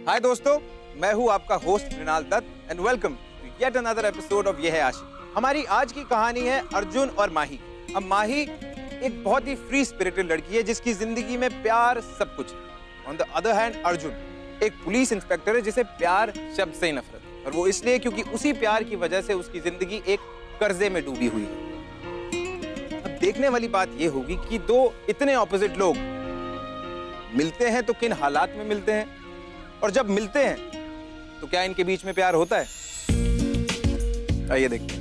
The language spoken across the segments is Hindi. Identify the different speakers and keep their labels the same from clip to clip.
Speaker 1: हाय दोस्तों, मैं हूं आपका host Mrinal Dutt and welcome to yet another episode of Yeh Hai आशिक। हमारी आज की कहानी है अर्जुन और माही। अब माही एक बहुत ही फ्री स्पिरिटेड लड़की है जिसकी जिंदगी में प्यार सब कुछ है। On the other hand Arjun एक पुलिस इंस्पेक्टर है जिसे प्यार शब्द से ही नफरत है, और वो इसलिए क्योंकि उसी प्यार की वजह से उसकी जिंदगी एक कर्जे में डूबी हुई है। अब देखने वाली बात ये होगी कि दो इतने ऑपोजिट लोग मिलते हैं तो किन हालात में मिलते हैं, और जब मिलते हैं तो क्या इनके बीच में प्यार होता है? आइए देखते हैं।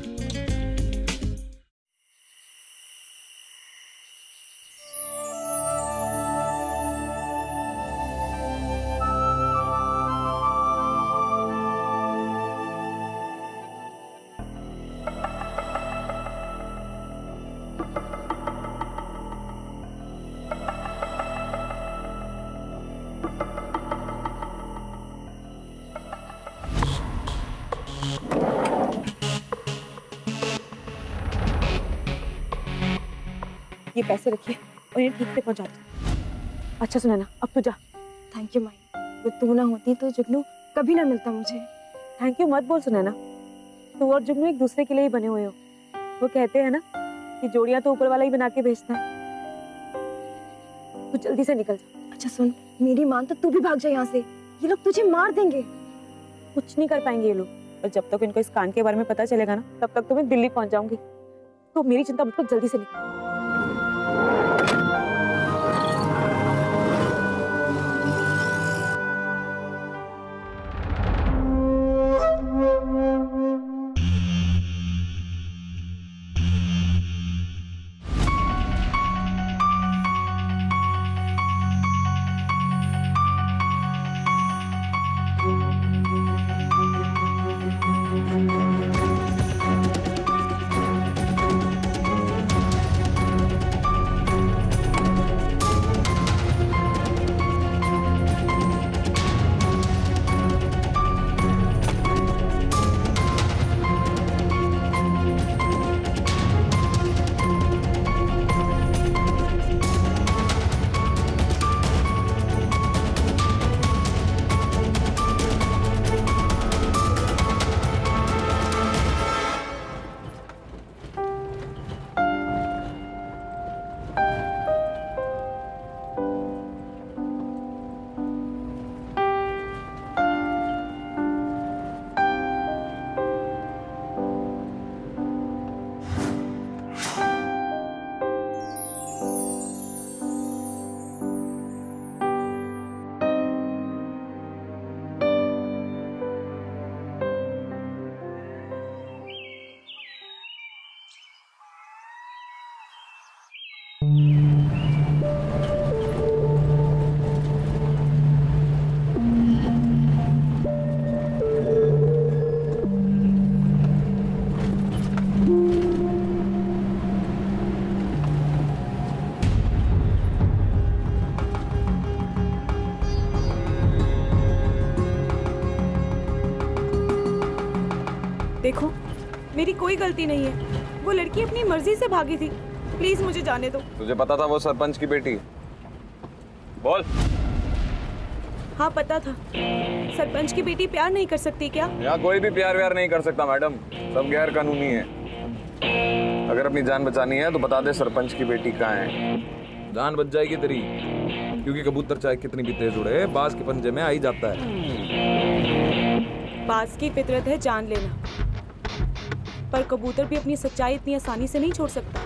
Speaker 2: ये पैसे रखिए और इन्हें ठीक से पहुंचा दो। अच्छा सुनैना, अब तू जा।
Speaker 3: थैंक यू माई, तो तू ना होती तो जुगनू कभी ना मिलता मुझे।
Speaker 2: थैंक यू मत बोल सुनैना, तू और जुगनू एक दूसरे के लिए ही बने हुए हो। वो कहते हैं ना कि जोड़ियां तो ऊपर वाला ही बना के भेजता है। तू जल्दी से निकल जा।
Speaker 3: अच्छा सुन, मेरी मान तो तू भी भाग जा यहाँ से, ये लोग तुझे मार देंगे।
Speaker 2: कुछ नहीं कर पाएंगे ये लोग, और जब तक इनको इस कांड के बारे में पता चलेगा ना, तब तक तो मैं दिल्ली पहुंच जाऊंगी। तो मेरी चिंता मत कर, जल्दी से निकल।
Speaker 4: देखो, मेरी कोई गलती नहीं है। वो लड़की अपनी मर्जी से भागी थी। प्लीज मुझे जाने दो।
Speaker 5: तुझे पता था वो सरपंच की बेटी? बोल।
Speaker 4: हाँ पता था। सरपंच की बेटी प्यार नहीं कर सकती क्या?
Speaker 5: यहाँ कोई भी प्यार व्यार नहीं कर सकता मैडम, सब गैर कानूनी है। अगर अपनी जान बचानी है तो बता दे सरपंच की बेटी कहाँ है। जान बच जाएगी तेरी, क्योंकि कबूतर चाहे कितनी भी तेज उड़े, बाज के पंजे में आ ही जाता है।
Speaker 4: बाज की फितरत है जान लेना, पर कबूतर भी अपनी सच्चाई इतनी आसानी से नहीं छोड़ सकता।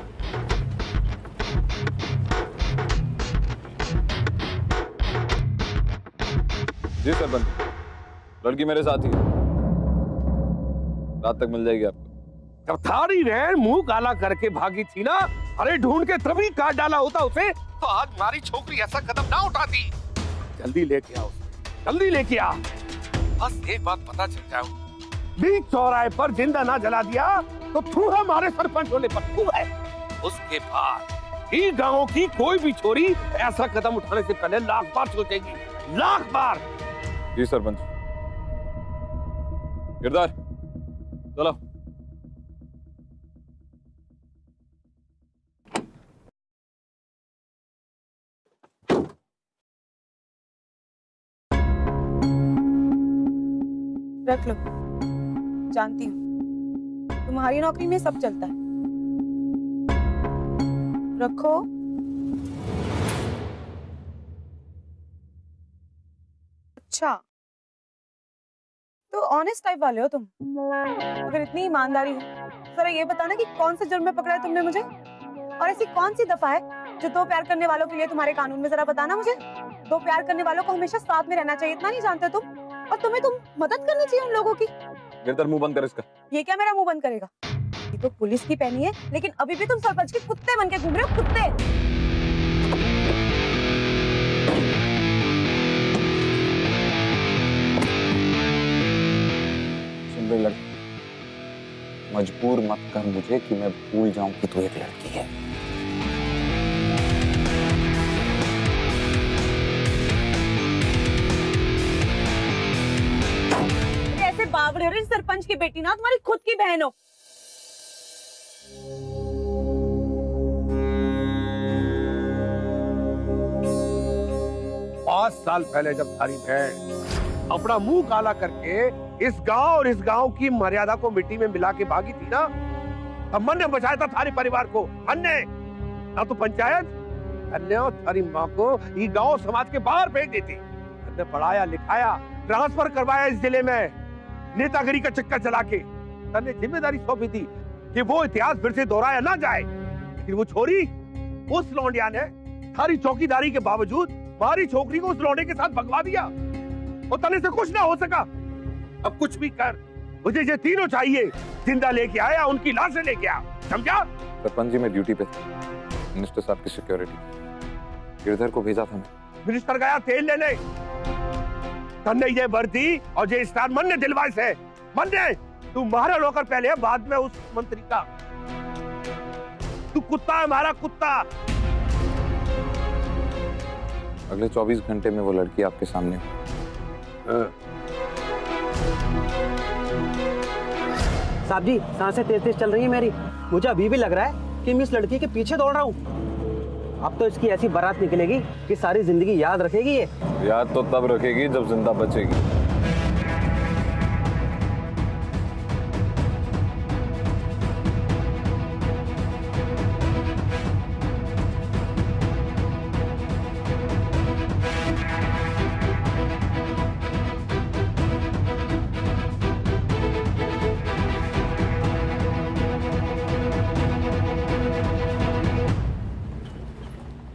Speaker 5: जी सरपंच, लड़की मेरे साथ ही है, रात तक मिल जाएगी आपको।
Speaker 6: जब थारी रहन मुंह काला करके भागी थी ना, अरे ढूंढ के तभी काट डाला होता उसे, तो आज हमारी छोकरी ऐसा कदम ना उठाती। जल्दी लेके आओ, जल्दी लेके आ। बस एक बात पता चल जाओ, बीच चौराहे पर जिंदा ना जला दिया तो तू हमारे सरपंच होने पर तू है। उसके बाद ही गांव की कोई भी छोरी ऐसा कदम उठाने से पहले लाख बार सोचेगी, लाख बार।
Speaker 5: जी सरपंच। किरदार चलो।
Speaker 4: रख लो, जानती हूँ तुम्हारी नौकरी में सब चलता है। रखो। अच्छा, तो ऑनेस्ट टाइप वाले हो तुम। अगर इतनी ईमानदारी है, जरा ये बताना कि कौन से जुर्म में पकड़ा है तुमने मुझे, और ऐसी कौन सी दफा है जो दो प्यार करने वालों के लिए तुम्हारे कानून में, जरा बताना मुझे। दो प्यार करने वालों को हमेशा साथ में रहना चाहिए, इतना नहीं जानते तुम? और तुम्हें मदद करनी चाहिए उन लोगों की।
Speaker 5: गिरधर मुंह बंद कर इसका।
Speaker 4: ये क्या मेरा मुंह बंद करेगा? ये तो पुलिस की पहनी है, लेकिन अभी भी तुम सरपंच के कुत्ते बन के घूम रहे हो, कुत्ते।
Speaker 5: लड़की, मजबूर मत कर मुझे कि मैं भूल जाऊं कि तू एक लड़की है।
Speaker 4: ऐसे बावड़े हो रहे, सरपंच की बेटी ना तुम्हारी खुद की बहन हो।
Speaker 6: 5 साल पहले जब थारी बहन अपना मुंह काला करके इस गांव और इस गांव की मर्यादा को मिट्टी में मिला के भागी थी ना, तब मन ने बचाया था थारे परिवार को। मन ने ना तो पंचायत, अन्य और थारी माँ को ये गांव समाज के बाहर भेज देती। ने पढ़ाया लिखाया, ट्रांसफर करवाया इस जिले में, नेतागिरी का चक्कर चला के तन्ने जिम्मेदारी सौंपी थी कि वो इतिहास फिर से दोहराया ना जाए। लेकिन वो छोरी, उस लौंडिया ने थारी चौकीदारी के बावजूद हमारी छोकरी को उस लौंडे के साथ भगवा दिया और तने से कुछ ना हो सका। अब कुछ भी कर, मुझे ये तीनों चाहिए। जिंदा लेके आया, उनकी लाशें लेके आ, समझा?
Speaker 5: सरपंच जी मैं ड्यूटी पे था, मिनिस्टर साहब की सिक्योरिटी, गिरधर को भेजा था मैं।
Speaker 6: मिनिस्टर गया तेल लेने, तन्ने ये वर्दी और ये स्टार मन ने दिलवाए से। मन ने तू मारा नौकर पहले है, बाद में उस मंत्री का। तू कुत्ता है, हमारा कुत्ता।
Speaker 5: अगले 24 घंटे में वो लड़की आपके सामने।
Speaker 7: साहब जी, सांसें तेज तेज चल रही है मेरी। मुझे अभी भी लग रहा है कि मैं इस लड़की के पीछे दौड़ रहा हूँ। अब तो इसकी ऐसी बारात निकलेगी कि सारी जिंदगी याद रखेगी ये।
Speaker 5: याद तो तब रखेगी जब जिंदा बचेगी।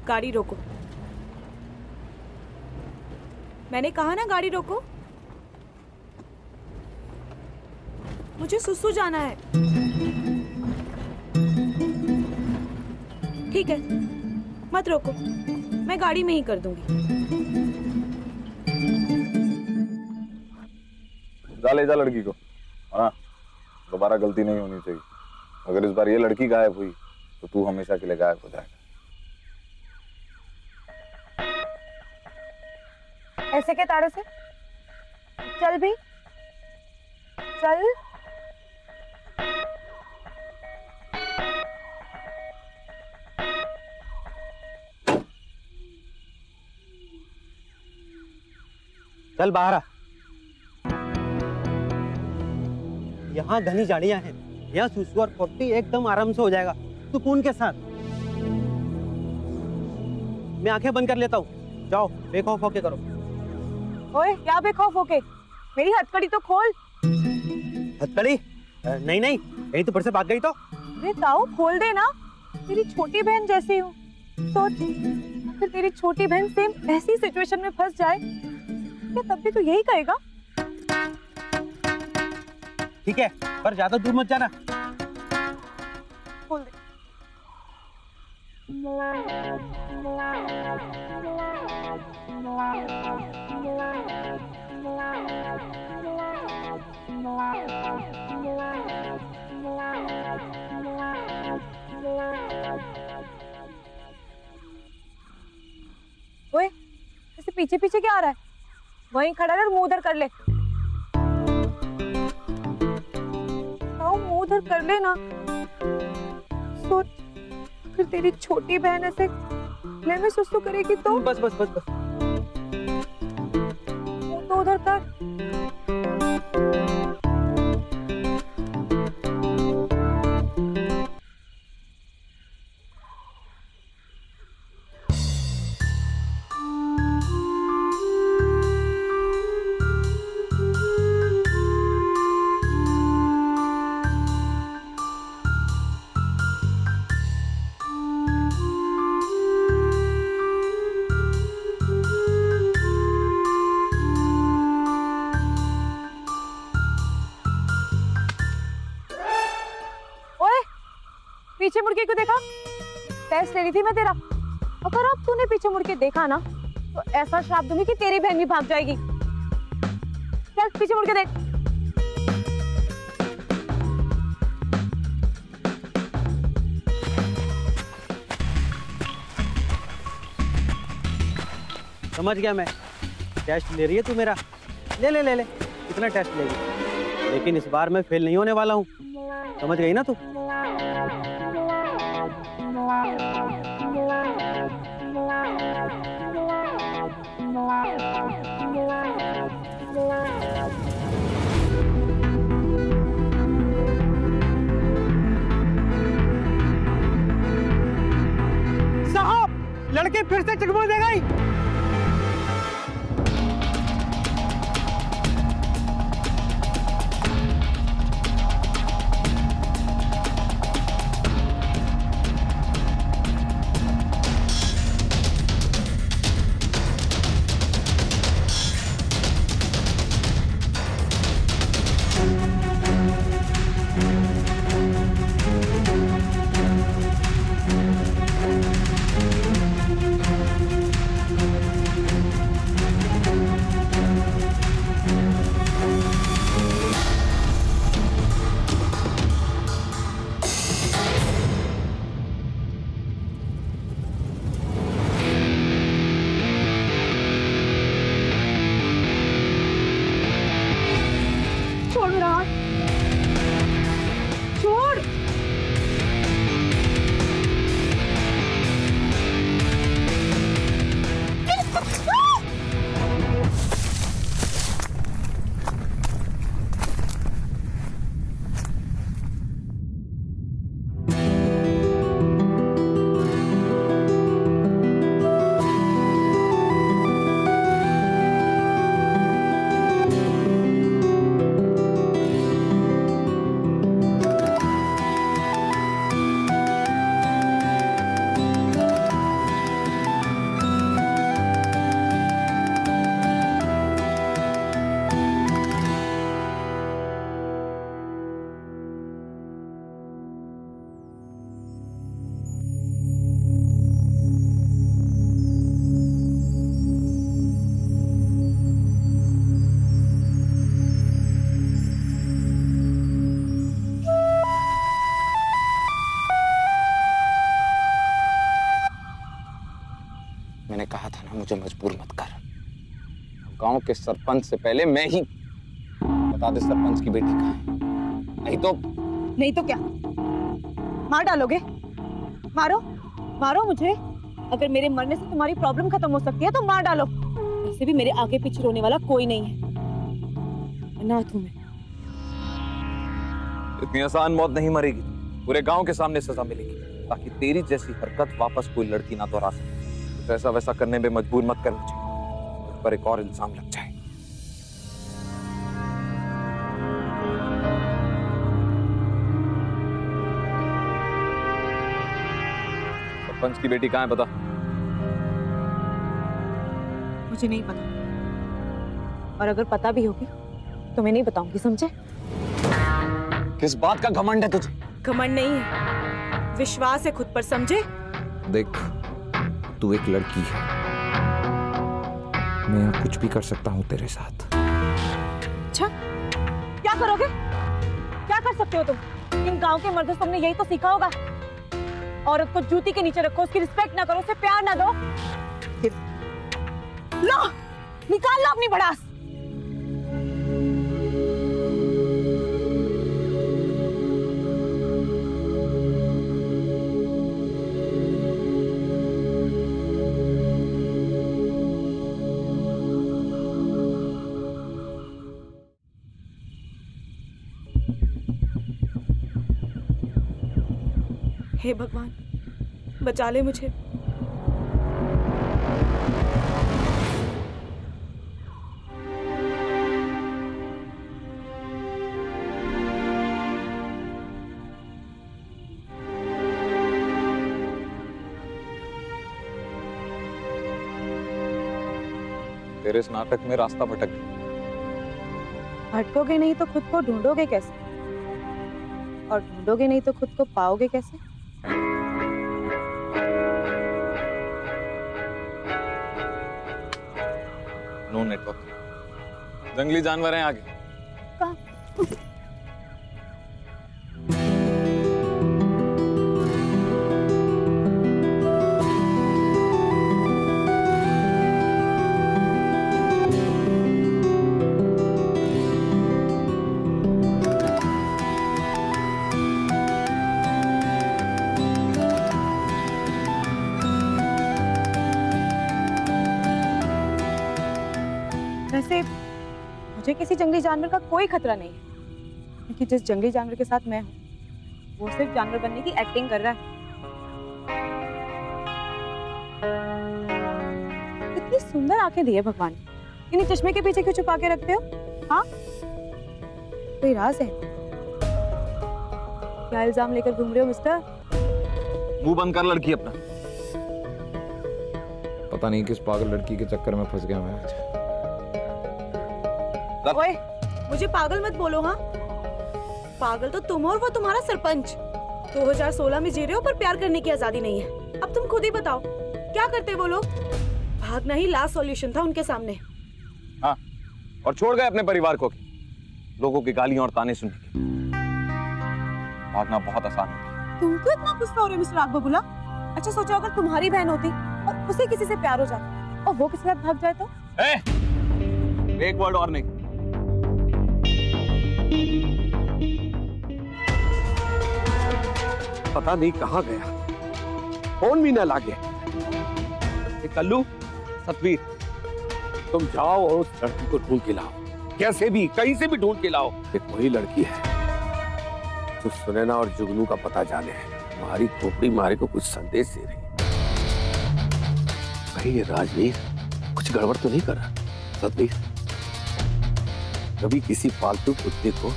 Speaker 4: गाड़ी रोको। मैंने कहा ना गाड़ी रोको। मुझे सुसु जाना है। ठीक है, मत रोको, मैं गाड़ी में ही कर दूंगी।
Speaker 5: जा ले जा लड़की को। हाँ, दोबारा गलती नहीं होनी चाहिए। अगर इस बार ये लड़की गायब हुई तो तू हमेशा के लिए गायब हो जाएगा।
Speaker 2: ऐसे के तारे से चल भी चल।
Speaker 7: चल बाहर आ। यहाँ घनी झाड़ियां हैं, यहाँ सुसु और पोटी एकदम आराम से हो जाएगा, सुकून के साथ। मैं आंखें बंद कर लेता हूँ, जाओ बेखौफ होके करो।
Speaker 2: ओए, क्या बेखौफ होके? मेरी हथकड़ी तो खोल।
Speaker 7: हथकड़ी? नहीं नहीं, यही तो फिर से भाग गई तो।
Speaker 2: अरे ताऊ, खोल दे ना, तेरी छोटी बहन जैसी हूँ। सोच, फिर तेरी छोटी बहन सेम ऐसी सिचुएशन में फंस जाए, क्या तब भी तू यही कहेगा?
Speaker 7: ठीक है, पर ज्यादा दूर मत जाना।
Speaker 2: खोल दे। ओए, ऐसे पीछे पीछे क्या आ रहा है? वहीं खड़ा रह और मुंह उधर कर ले। मुंह उधर कर ले ना। सोच, अगर तेरी छोटी बहन ऐसे ले में सुसु करेगी तो?
Speaker 7: बस बस बस बस।
Speaker 2: मुंह तो उधर कर। पीछे मुड़ के क्यों देखा? टेस्ट ले रही थी मैं तेरा। अगर अब तूने पीछे मुड़ के देखा ना तो ऐसा श्राप दूंगी कि तेरी बहन भी भाग जाएगी। चल पीछे मुड़ के देख।
Speaker 7: समझ गया मैं। टेस्ट ले रही है तू मेरा? ले ले ले ले, कितना टेस्ट लेगी, लेकिन इस बार मैं फेल नहीं होने वाला हूँ। समझ गई ना तू? साहब, लड़के फिर से चकमा दे गई।
Speaker 5: मैंने कहा था ना, मुझे मजबूर मत कर। गांव के सरपंच से पहले मैं ही बता दे सरपंच की बेटी कहाँ है। नहीं तो
Speaker 2: क्या मार डालोगे? मारो मारो मुझे। अगर मेरे मरने से तुम्हारी प्रॉब्लम खत्म हो सकती है तो मार डालो। वैसे भी मेरे आगे पीछे रोने वाला कोई नहीं है। अनाथ हूं मैं।
Speaker 5: इतनी आसान मौत नहीं मरेगी, पूरे गांव के सामने सजा मिलेगी, ताकि तेरी जैसी हरकत वापस कोई लड़की ना दोहरा सके। तो ऐसा वैसा करने में मजबूर मत कर मुझे, मुझ पर एक और इल्जाम लग जाए। सरपंच की बेटी कहाँ है बता?
Speaker 2: मुझे नहीं पता, और अगर पता भी होगी तो मैं नहीं बताऊंगी, समझे?
Speaker 5: किस बात का घमंड है तुझे?
Speaker 2: घमंड नहीं है, विश्वास है खुद पर, समझे?
Speaker 5: देख, तू एक लड़की है, मैं यहाँ कुछ भी कर सकता हूँ तेरे साथ।
Speaker 2: अच्छा, क्या करोगे? क्या कर सकते हो तुम? इन गांव के मर्दों से तुमने यही तो सीखा होगा। औरत को जूती के नीचे रखो, उसकी रिस्पेक्ट ना करो, उसे प्यार ना दो। लो, निकाल लो अपनी भड़ास। हे भगवान, बचा ले मुझे।
Speaker 5: तेरे इस नाटक में रास्ता भटक गया।
Speaker 2: भटकोगे नहीं तो खुद को ढूंढोगे कैसे? और ढूंढोगे नहीं तो खुद को पाओगे कैसे?
Speaker 5: No network. जंगली जानवर हैं आगे।
Speaker 2: कहाँ? वैसे मुझे किसी जंगली जानवर का कोई खतरा नहीं है, क्योंकि जिस जंगली जानवर के साथ मैं हूँ वो सिर्फ जानवर बनने की एक्टिंग कर रहा है। कितनी सुंदर आंखें दी है भगवान, इन्हीं चश्मे के पीछे क्यों छुपा के रखते हो? हाँ, कोई राज है? क्या इल्जाम लेकर घूम रहे हो मिस्टर?
Speaker 5: मुंह बंद कर लड़की अपना। पता नहीं किस पागल लड़की के चक्कर में फंस गया मैं आज।
Speaker 2: ओए, मुझे पागल मत बोलो। हाँ, पागल तो तुम हो और वो तुम्हारा सरपंच। 2016 में जी रहे हो पर प्यार करने की आजादी नहीं है। अब तुम खुद ही बताओ क्या करते वो लोग? भागना ही लास्ट सॉल्यूशन था उनके सामने।
Speaker 5: हाँ, और छोड़ गए अपने परिवार को, लोगों की गालियां और ताने सुन के। भागना बहुत आसान होता।
Speaker 2: तुम क्यों इतना गुस्सा हो रहे हो मिस्टर आग बबूला? अच्छा सोचो अगर तुम्हारी बहन होती और उसे किसी से प्यार हो जाता और वो किसी के साथ भाग जाए तो?
Speaker 5: एक वर्ड और नहीं।
Speaker 6: पता नहीं कहाँ गया, फोन भी ना लागे। कल्लू, सतवीर, तुम जाओ और उस लड़की को ढूंढ के लाओ, कैसे भी कहीं से भी ढूंढ के लाओ। एक वही लड़की है जो सुनैना और जुगनू का पता जाने है, हमारी खोपड़ी मारे को कुछ संदेश दे रही। कहीं ये राजवीर कुछ गड़बड़ तो नहीं कर रहा? सतवीर, कभी किसी पालतू कुत्ते को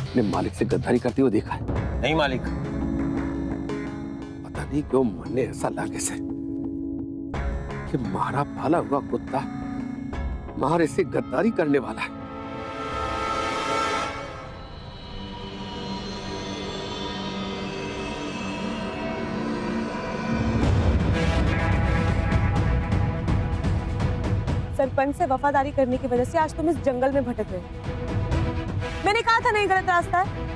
Speaker 6: अपने मालिक से गद्दारी करते हुए देखा है?
Speaker 7: नहीं मालिक।
Speaker 6: पता नहीं क्यों मन ने ऐसा लागे से कि मारा पाला हुआ कुत्ता मारे से गद्दारी करने वाला है।
Speaker 2: सरपंच से वफादारी करने की वजह से आज तुम इस जंगल में भटक रहे हो। मैंने कहा था नहीं गलत रास्ता है,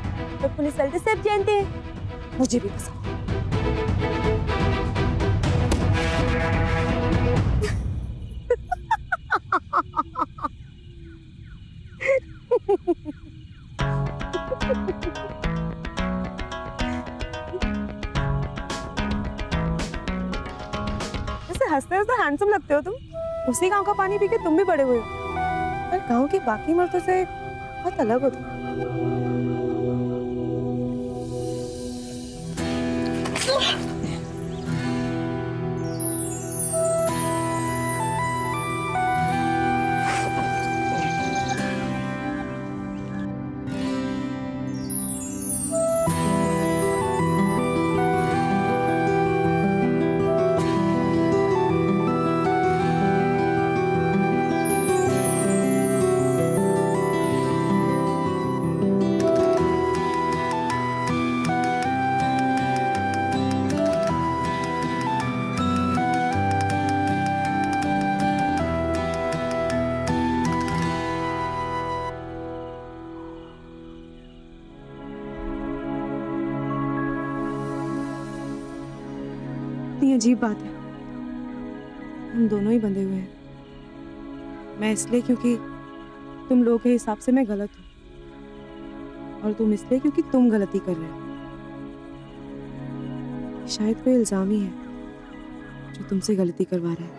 Speaker 2: तो पुलिस चलते सब जानते हैं। मुझे भी पसंद। जैसे हंसते हंसते हैंडसम लगते हो तुम। उसी गांव का पानी पी के तुम भी बड़े हुए हो, पर गांव के बाकी मर्दों से बहुत अलग हो तुम। कितनी अजीब बात है, हम दोनों ही बंधे हुए हैं। मैं इसलिए क्योंकि तुम लोगों के हिसाब से मैं गलत हूँ, और तुम इसलिए क्योंकि तुम गलती कर रहे हो। शायद कोई इल्जाम ही है जो तुमसे गलती करवा रहा है।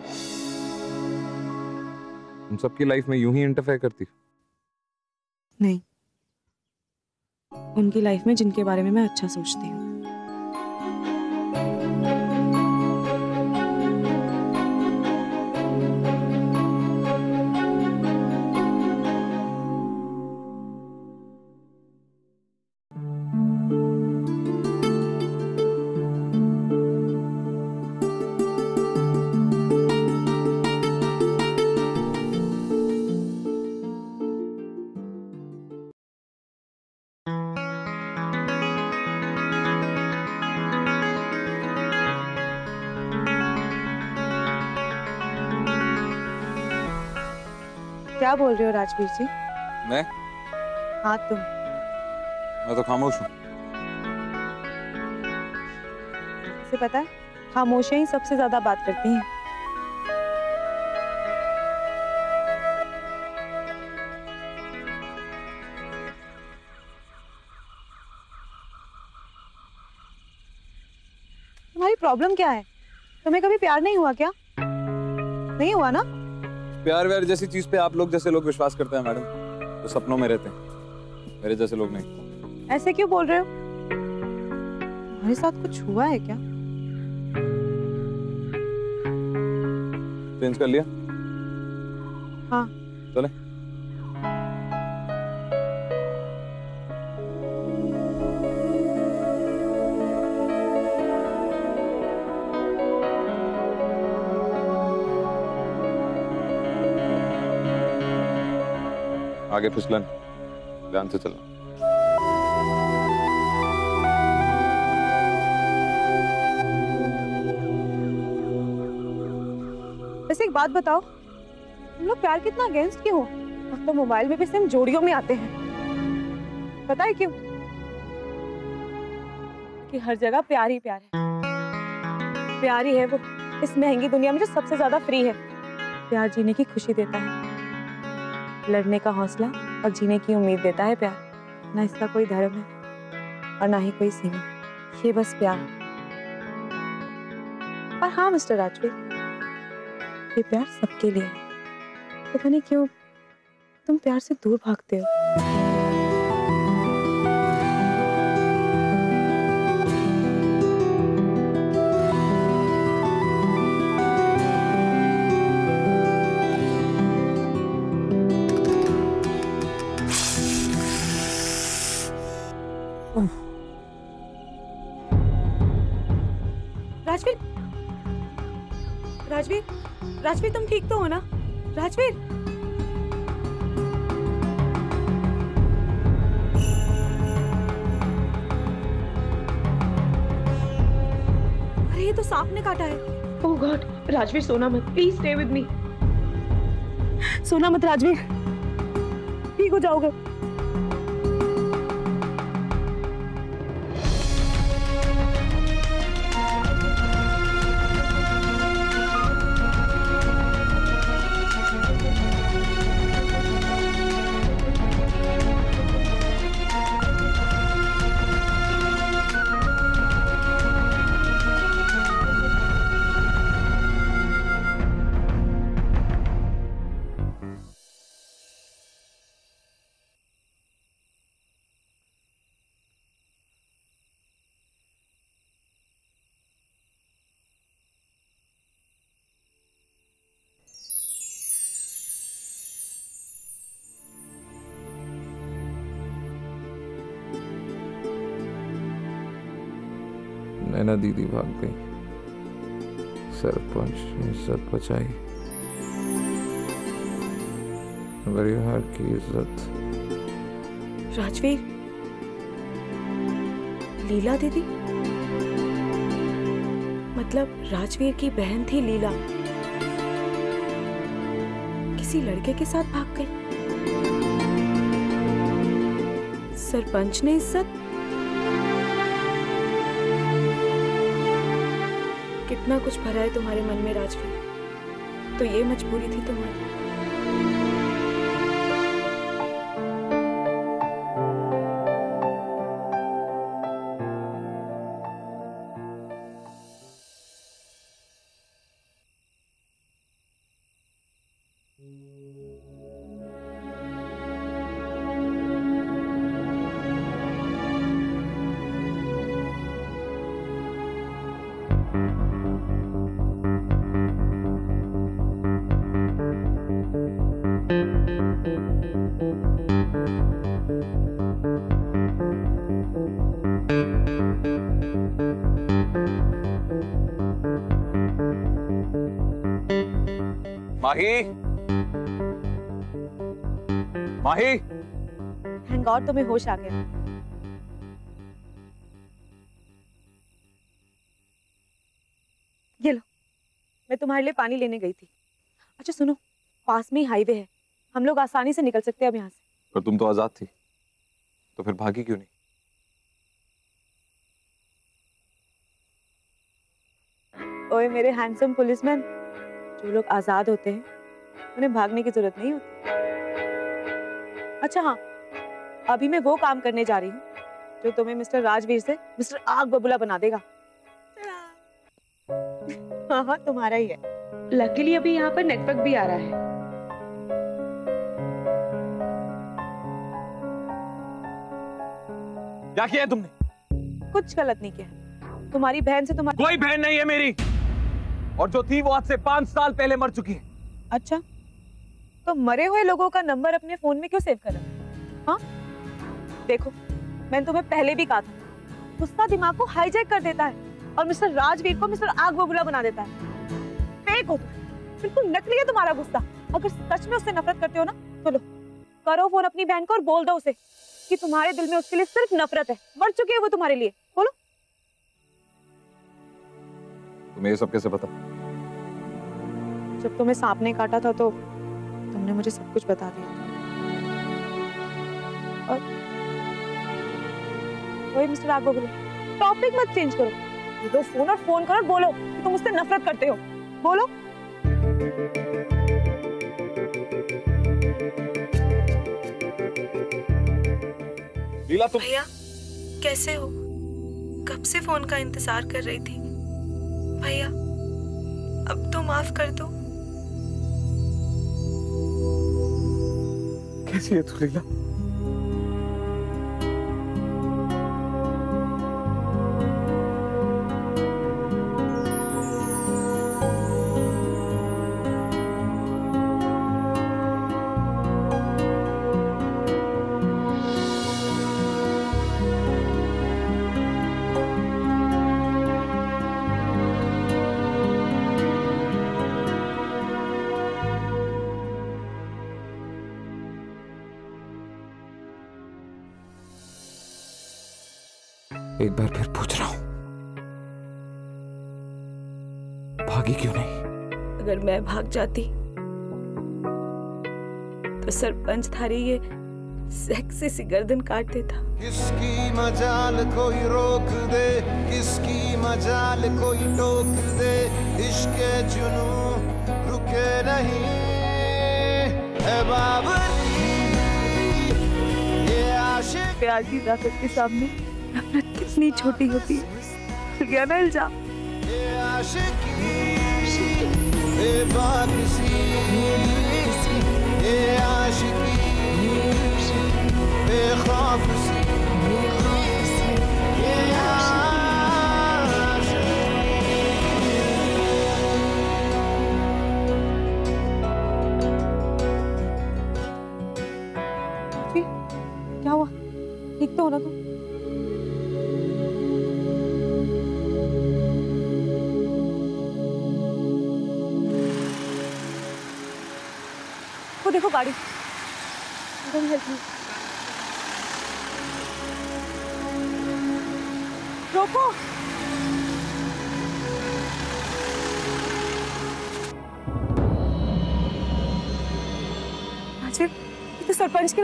Speaker 5: तुम सबकी लाइफ में यूं ही इंटरफेयर करती?
Speaker 2: नहीं, उनकी लाइफ में जिनके बारे में मैं अच्छा सोचती हूँ।
Speaker 4: क्या बोल रहे हो राजवीर जी?
Speaker 1: मैं
Speaker 4: हाँ तुम।
Speaker 1: मैं तो खामोश हूँ।
Speaker 4: इसे पता है, खामोशियां ही सबसे ज्यादा बात करती हैं। तुम्हारी प्रॉब्लम क्या है? तुम्हें कभी प्यार नहीं हुआ क्या? नहीं हुआ ना?
Speaker 1: प्यार व्यार जैसी चीज पे आप लोग जैसे लोग विश्वास करते हैं मैडम, तो सपनों में रहते हैं, मेरे जैसे लोग नहीं।
Speaker 4: ऐसे क्यों बोल रहे हो? तुम्हारे साथ कुछ हुआ है क्या?
Speaker 1: चेंज कर लिया?
Speaker 4: हाँ।
Speaker 1: चले। आगे फिसलन, ध्यान से चलना।
Speaker 4: वैसे एक बात बताओ, तुम लोग प्यार कितना अगेंस्ट क्यों हो? अब तो मोबाइल में भी सिर्फ जोड़ियों में आते हैं। पता है क्यों? कि हर जगह प्यार ही प्यार है। प्यार ही है वो इस महंगी दुनिया में जो सबसे ज्यादा फ्री है। प्यार जीने की खुशी देता है, लड़ने का हौसला और जीने की उम्मीद देता है प्यार। ना इसका कोई धर्म है और ना ही कोई सीमा, ये बस प्यार। और हाँ मिस्टर राजवीर, ये प्यार सबके लिए है। पता नहीं क्यों तुम प्यार से दूर भागते हो। राजवीर, राजवीर, राजवीर तुम ठीक तो हो ना? राजवीर, अरे ये तो सांप ने काटा है।
Speaker 2: ओह गॉड, राजवीर सोना मत, प्लीज स्टे विद मी।
Speaker 4: सोना मत राजवीर, ठीक हो जाओगे।
Speaker 5: नैना दीदी भाग गई, सरपंच ने इज्जत बचाई, परिवार की इज्जत।
Speaker 2: राजवीर, लीला दीदी? मतलब राजवीर की बहन थी लीला, किसी लड़के के साथ भाग गई। सरपंच ने इज्जत? कितना कुछ भरा है तुम्हारे मन में राजवीर, तो ये मजबूरी थी तुम्हारी।
Speaker 1: माही, माही,
Speaker 4: थैंक गॉड तुम्हें होश आ गया। ये लो, मैं तुम्हारे लिए पानी लेने गई थी। अच्छा सुनो, पास में ही हाईवे है,
Speaker 2: हम लोग आसानी से निकल सकते हैं अब यहाँ से।
Speaker 5: पर तुम तो आजाद थी, तो फिर भागी क्यों नहीं?
Speaker 2: ओए मेरे हैंडसम पुलिसमैन, जो लोग आजाद होते हैं उन्हें भागने की जरूरत नहीं होती। अच्छा हाँ, अभी मैं वो काम करने जा रही हूँ जो तुम्हें मिस्टर राजवीर से मिस्टर आग बबूला बना देगा। हाँ हाँ, तुम्हारा ही है। लकीली अभी यहाँ पर नेटवर्क भी आ रहा है।
Speaker 1: क्या किया तुमने?
Speaker 2: कुछ गलत नहीं किया। तुम्हारी बहन से तुम्हारी
Speaker 1: कोई बहन नहीं है मेरी, और जो थी वो आज से 5 साल पहले मर चुकी है।
Speaker 2: अच्छा, तो मरे हुए लोगों का नंबर अपने फोन में क्यों सेव कर रहे हो? हाँ देखो, मैंने तुम्हें पहले भी कहा था, गुस्सा दिमाग को हाईजैक कर देता है और मिस्टर राजवीर को मिस्टर आग बबूला बना देता है। फेक हो तुम, बिल्कुल नकली है तुम्हारा गुस्सा। अगर सच में उससे नफरत करते हो ना तो लो, करो फोन अपनी बहन को और बोल दो उसे कि तुम्हारे दिल में उसके लिए सिर्फ नफरत है। मर चुकी है वो तुम्हारे लिए। बोलो।
Speaker 5: तुम्हें ये सब कैसे पता?
Speaker 2: जब तुम्हें सांप ने काटा था तो तुमने मुझे सब कुछ बता दिया था। और वही मिस्टर आग बबूला, टॉपिक मत चेंज करो, ये दो फोन और फोन करो और बोलो कि तुम उससे नफरत करते हो। बोलो।
Speaker 5: लीला तुम
Speaker 3: भैया कैसे हो? कब से फोन का इंतजार कर रही थी। भैया अब तो माफ कर दो।
Speaker 6: कैसी है तू लीला?
Speaker 5: एक बार फिर पूछ रहा हूं, भागी क्यों नहीं?
Speaker 3: अगर मैं भाग जाती तो सरपंच थारी ये सेक्सी सी गर्दन काट देता।
Speaker 8: किसकी मजाल कोई रोक दे, किसकी मजाल कोई टोक दे, इश्क जुनू रुके नहीं है बाबरी, ये आशिक
Speaker 2: प्यार की ताकत के सामने नफरत कितनी छोटी होती है। मिल गया ना इल्जाम।
Speaker 8: ये आशिकी बेबाकसी, ये आशिकी बेखौफ सी, ये
Speaker 2: क्या हुआ? ठीक तो हो ना तुम? वो देखो गाड़ी। रोको। राजवीर, ये तो सरपंच के।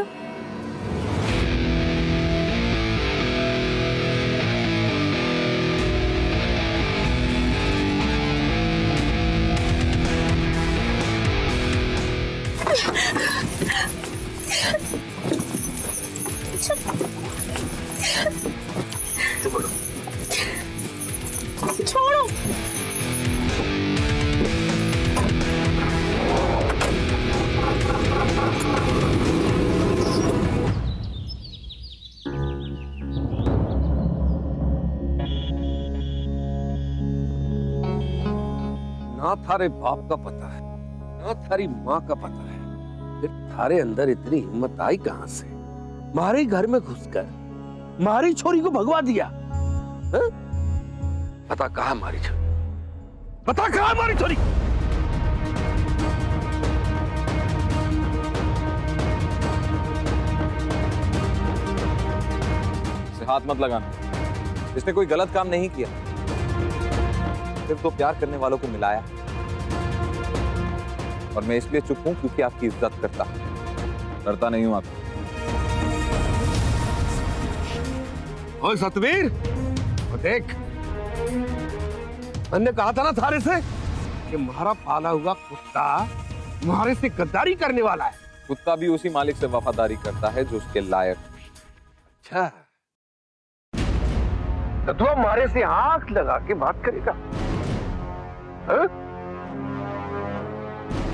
Speaker 2: छोड़ो।
Speaker 6: ना थारे बाप का पता है, ना थारी माँ का पता है, फिर थारे अंदर इतनी हिम्मत आई कहां से? मारे घर में घुसकर मारी छोरी को भगवा दिया। हा? पता कहाँ मारी छोरी? पता कहाँ मारी छोरी?
Speaker 5: इसे हाथ मत लगाना, इसने कोई गलत काम नहीं किया, सिर्फ तो प्यार करने वालों को मिलाया। और मैं इसलिए चुप हूं क्योंकि आपकी इज्जत करता हूं। डरता नहीं हूं आप।
Speaker 6: ओए सतवीर, देख, मैंने कहा था ना थारे से कि हमारा पाला हुआ कुत्ता तुम्हारे से गद्दारी करने वाला है।
Speaker 5: कुत्ता भी उसी मालिक से वफादारी करता है जो उसके लायक।
Speaker 6: अच्छा, तो तू हमारे से आंख लगा के बात करेगा? हाँ?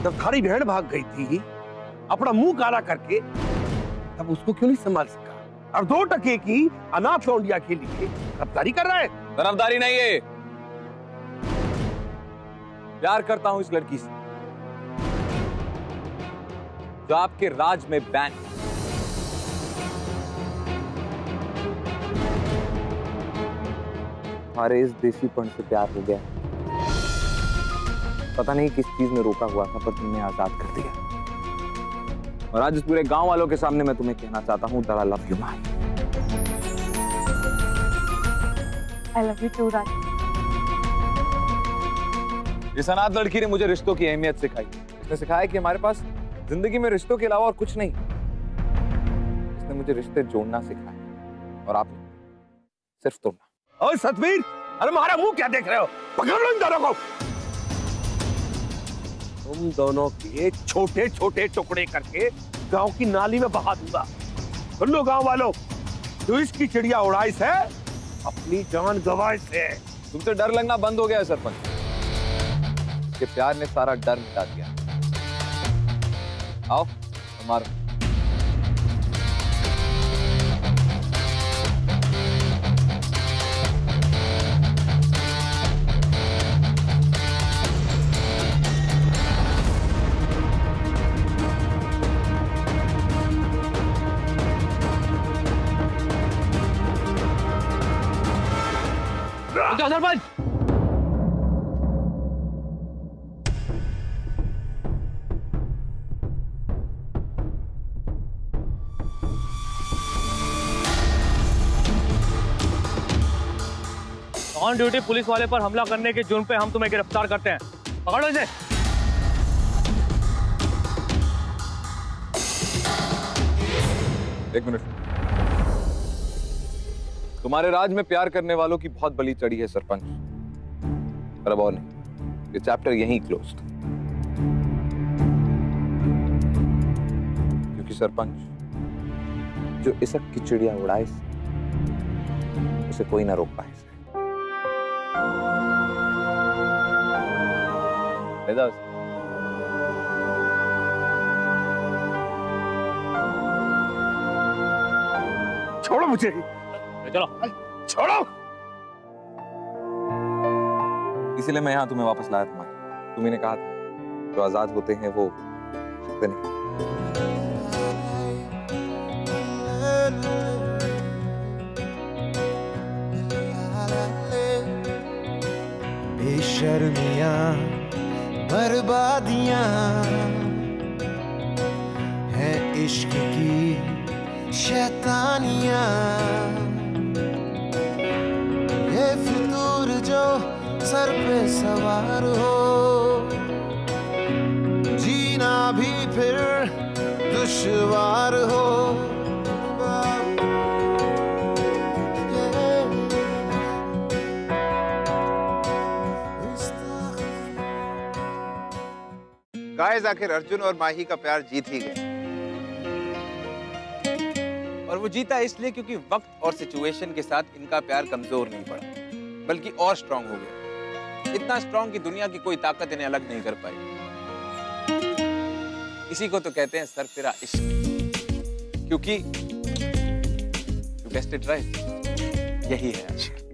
Speaker 6: जब थारी बहन भाग गई थी अपना मुंह काला करके, तब उसको क्यों नहीं संभाल सका? और 2 टके की अनाथ लौंडिया के लिए तरफदारी कर रहा है।
Speaker 5: तरफदारी नहीं है, प्यार करता हूं इस लड़की से जो आपके राज में बैन। हमारे इस देसीपन से प्यार हो गया। पता नहीं किस चीज में रोका हुआ था, पर तुमने आजाद कर दिया। और आज इस पूरे गांव वालों के सामने मैं तुम्हें कहना चाहता हूं that I love you, Mahi.
Speaker 2: I love you too, राज।
Speaker 5: इस अनाथ लड़की ने मुझे रिश्तों की अहमियत सिखाई। इसने सिखाया कि हमारे पास जिंदगी में रिश्तों के अलावा और कुछ नहीं। इसने मुझे रिश्ते जोड़ना सिखाया और आपने सिर्फ तोड़ना।
Speaker 6: ओए सतवीर, अरे हमारा मुंह क्या देख रहे हो? पकड़ लो इन दोनों को। तुम दोनों के छोटे छोटे टुकड़े करके गांव की नाली में बहा दूंगा। सुन लो गांव वालों, जो इसकी चिड़िया उड़ाई से अपनी जान गंवाई से।
Speaker 5: तुमसे डर लगना बंद हो गया है सरपंच। के प्यार ने सारा डर मिटा दिया। आओ हमारा।
Speaker 6: सरपंच,
Speaker 9: ऑन ड्यूटी पुलिस वाले पर हमला करने के जुर्म पे हम तुम्हें गिरफ्तार करते हैं। पकड़ो इसे।
Speaker 5: एक मिनट। तुम्हारे राज में प्यार करने वालों की बहुत बली चढ़ी है सरपंच, पर अब और नहीं। ये चैप्टर यहीं क्लोज्ड। क्योंकि सरपंच, जो इसक की चिड़िया उड़ाए उसे कोई ना रोक पाए।
Speaker 6: छोड़ो मुझे।
Speaker 9: चलो
Speaker 6: छोड़ो।
Speaker 5: इसीलिए मैं यहाँ तुम्हें वापस लाया था माही। तुम्ही ने कहा था जो आजाद होते हैं वो सकते नहीं।
Speaker 8: बेशर्मियां बर्बादियां हैं इश्क की शैतानियां। ये फितूर जो सर पे सवार हो, जीना भी फिर दुश्वार हो।
Speaker 1: गाइस, आखिर अर्जुन और माही का प्यार जीत ही गया। और वो जीता इसलिए क्योंकि वक्त और सिचुएशन के साथ इनका प्यार कमजोर नहीं पड़ा, बल्कि और स्ट्रांग हो गया। इतना स्ट्रांग कि दुनिया की कोई ताकत इन्हें अलग नहीं कर पाई। इसी को तो कहते हैं सरफिरा इश्क। क्योंकि यू गेस्ड इट राइट, यही है आशिकी।